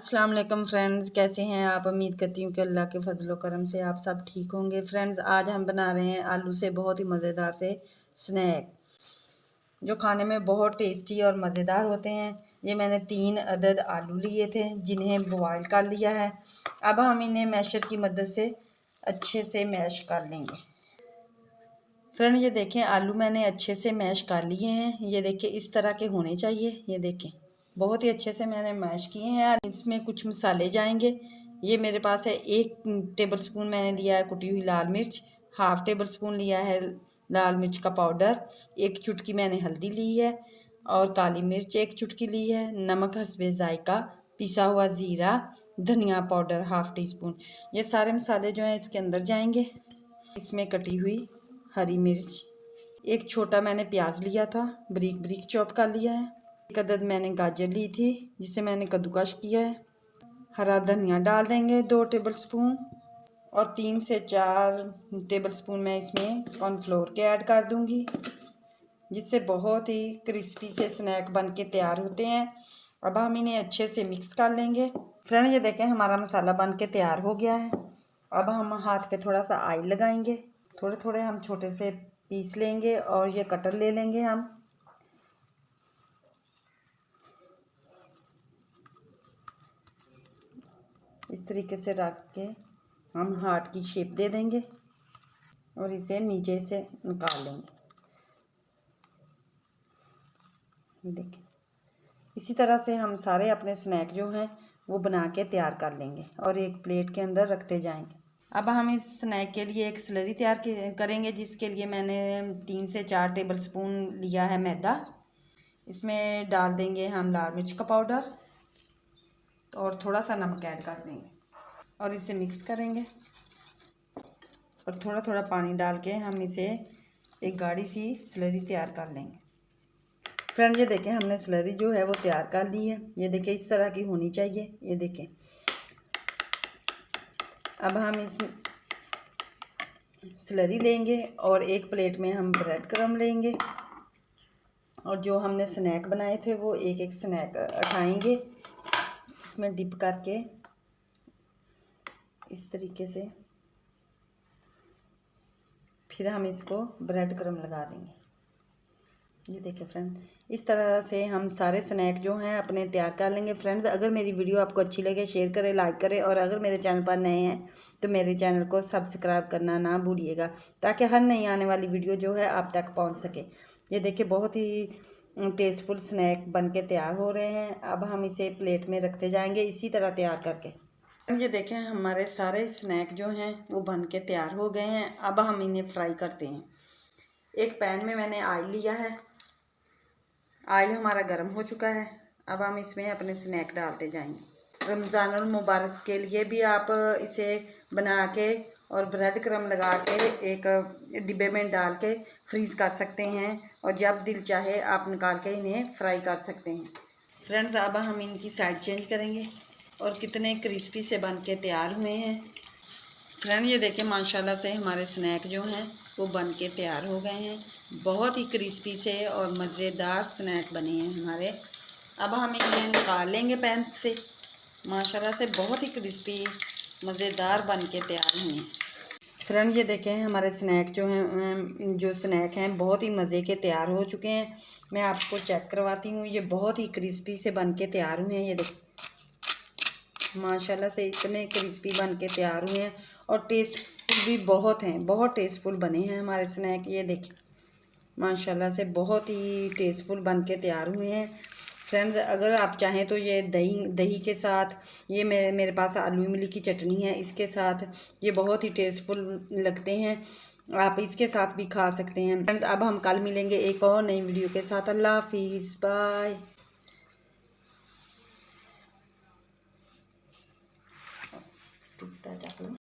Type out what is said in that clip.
अस्सलाम वालेकुम फ्रेंड्स, कैसे हैं आप। उम्मीद करती हूँ कि अल्लाह के फजलो करम से आप सब ठीक होंगे। फ्रेंड्स, आज हम बना रहे हैं आलू से बहुत ही मज़ेदार से स्नैक जो खाने में बहुत टेस्टी और मज़ेदार होते हैं। ये मैंने 3 अदद आलू लिए थे जिन्हें बॉयल कर लिया है। अब हम इन्हें मैशर की मदद से अच्छे से मैश कर लेंगे। फ्रेंड, ये देखें आलू मैंने अच्छे से मैश कर लिए हैं। ये देखें इस तरह के होने चाहिए। ये देखें बहुत ही अच्छे से मैंने मैश किए हैं। इसमें कुछ मसाले जाएंगे। ये मेरे पास है 1 टेबलस्पून मैंने लिया है कुटी हुई लाल मिर्च, हाफ़ टेबल स्पून लिया है लाल मिर्च का पाउडर, 1 चुटकी मैंने हल्दी ली है और काली मिर्च 1 चुटकी ली है, नमक हस्बे जायका, पिसा हुआ ज़ीरा, धनिया पाउडर हाफ़ टी स्पून। ये सारे मसाले जो हैं इसके अंदर जाएंगे। इसमें कटी हुई हरी मिर्च, 1 छोटा मैंने प्याज लिया था, बारीक बारीक चॉप कर लिया है। 1 अदद मैंने गाजर ली थी जिसे मैंने कद्दूकश किया है। हरा धनिया डाल देंगे 2 टेबलस्पून और 3 से 4 टेबलस्पून मैं इसमें कॉर्नफ्लोर के ऐड कर दूंगी, जिससे बहुत ही क्रिस्पी से स्नैक बन के तैयार होते हैं। अब हम इन्हें अच्छे से मिक्स कर लेंगे। फ्रेंड, ये देखें हमारा मसाला बन के तैयार हो गया है। अब हम हाथ पे थोड़ा सा ऑयल लगाएंगे, थोड़े थोड़े हम छोटे से पीस लेंगे और ये कटर ले लेंगे। हम इस तरीके से रख के हम हार्ट की शेप दे देंगे और इसे नीचे से निकाल लेंगे। देखिए इसी तरह से हम सारे अपने स्नैक जो हैं वो बना के तैयार कर लेंगे और एक प्लेट के अंदर रखते जाएंगे। अब हम इस स्नैक के लिए एक स्लरी तैयार करेंगे, जिसके लिए मैंने 3 से 4 टेबलस्पून लिया है मैदा। इसमें डाल देंगे हम लाल मिर्च का पाउडर और थोड़ा सा नमक ऐड कर देंगे और इसे मिक्स करेंगे और थोड़ा थोड़ा पानी डाल के हम इसे एक गाढ़ी सी स्लरी तैयार कर लेंगे। फ्रेंड, ये देखें हमने स्लरी जो है वो तैयार कर ली है। ये देखें इस तरह की होनी चाहिए। ये देखें अब हम इस स्लरी लेंगे और एक प्लेट में हम ब्रेड क्रम्ब लेंगे और जो हमने स्नैक बनाए थे वो एक एक स्नैक उठाएंगे, इसमें डिप करके इस तरीके से फिर हम इसको ब्रेड क्रम्ब लगा देंगे। ये देखिए फ्रेंड, इस तरह से हम सारे स्नैक जो हैं अपने तैयार कर लेंगे। फ्रेंड्स, अगर मेरी वीडियो आपको अच्छी लगे शेयर करें, लाइक करें और अगर मेरे चैनल पर नए हैं तो मेरे चैनल को सब्सक्राइब करना ना भूलिएगा, ताकि हर नई आने वाली वीडियो जो है आप तक पहुंच सके। ये देखिए बहुत ही टेस्टफुल स्नैक बन के तैयार हो रहे हैं। अब हम इसे प्लेट में रखते जाएंगे इसी तरह तैयार करके। ये देखें हमारे सारे स्नैक जो हैं वो बन के तैयार हो गए हैं। अब हम इन्हें फ्राई करते हैं। एक पैन में मैंने ऑयल लिया है, ऑयल हमारा गर्म हो चुका है। अब हम इसमें अपने स्नैक डालते जाएंगे। रमज़ानुल मुबारक के लिए भी आप इसे बना के और ब्रेड क्रम्ब लगा के एक डिब्बे में डाल के फ्रीज़ कर सकते हैं और जब दिल चाहे आप निकाल के इन्हें फ्राई कर सकते हैं। फ्रेंड्स, अब हम इनकी साइड चेंज करेंगे और कितने क्रिस्पी से बन के तैयार हुए हैं। फ्रेंड, ये देखें माशाल्लाह से हमारे स्नैक जो हैं वो बन के तैयार हो गए हैं। बहुत ही क्रिस्पी से और मज़ेदार स्नैक बने हैं हमारे। अब हम इन्हें निकाल लेंगे पैन से। माशाल्लाह से बहुत ही क्रिस्पी मज़ेदार बन के तैयार हुए हैं। फ्रेंड, ये देखें हमारे स्नैक जो स्नैक हैं बहुत ही मज़े के तैयार हो चुके हैं। मैं आपको चेक करवाती हूँ। ये बहुत ही क्रिस्पी से बन के तैयार हुए हैं। ये देखें माशाल्लाह से इतने क्रिस्पी बन के तैयार हुए हैं और टेस्टफुल भी बहुत हैं, बहुत टेस्टफुल बने हैं हमारे स्नैक। ये देखें माशाल्लाह से बहुत ही टेस्टफुल बन के तैयार हुए हैं। फ्रेंड्स, अगर आप चाहें तो ये दही के साथ, ये मेरे पास आलू इमली की चटनी है, इसके साथ ये बहुत ही टेस्टफुल लगते हैं। आप इसके साथ भी खा सकते हैं। फ्रेंड्स, अब हम कल मिलेंगे एक और नई वीडियो के साथ। अल्लाह हाफिज़, बाय। टूटा चाकू।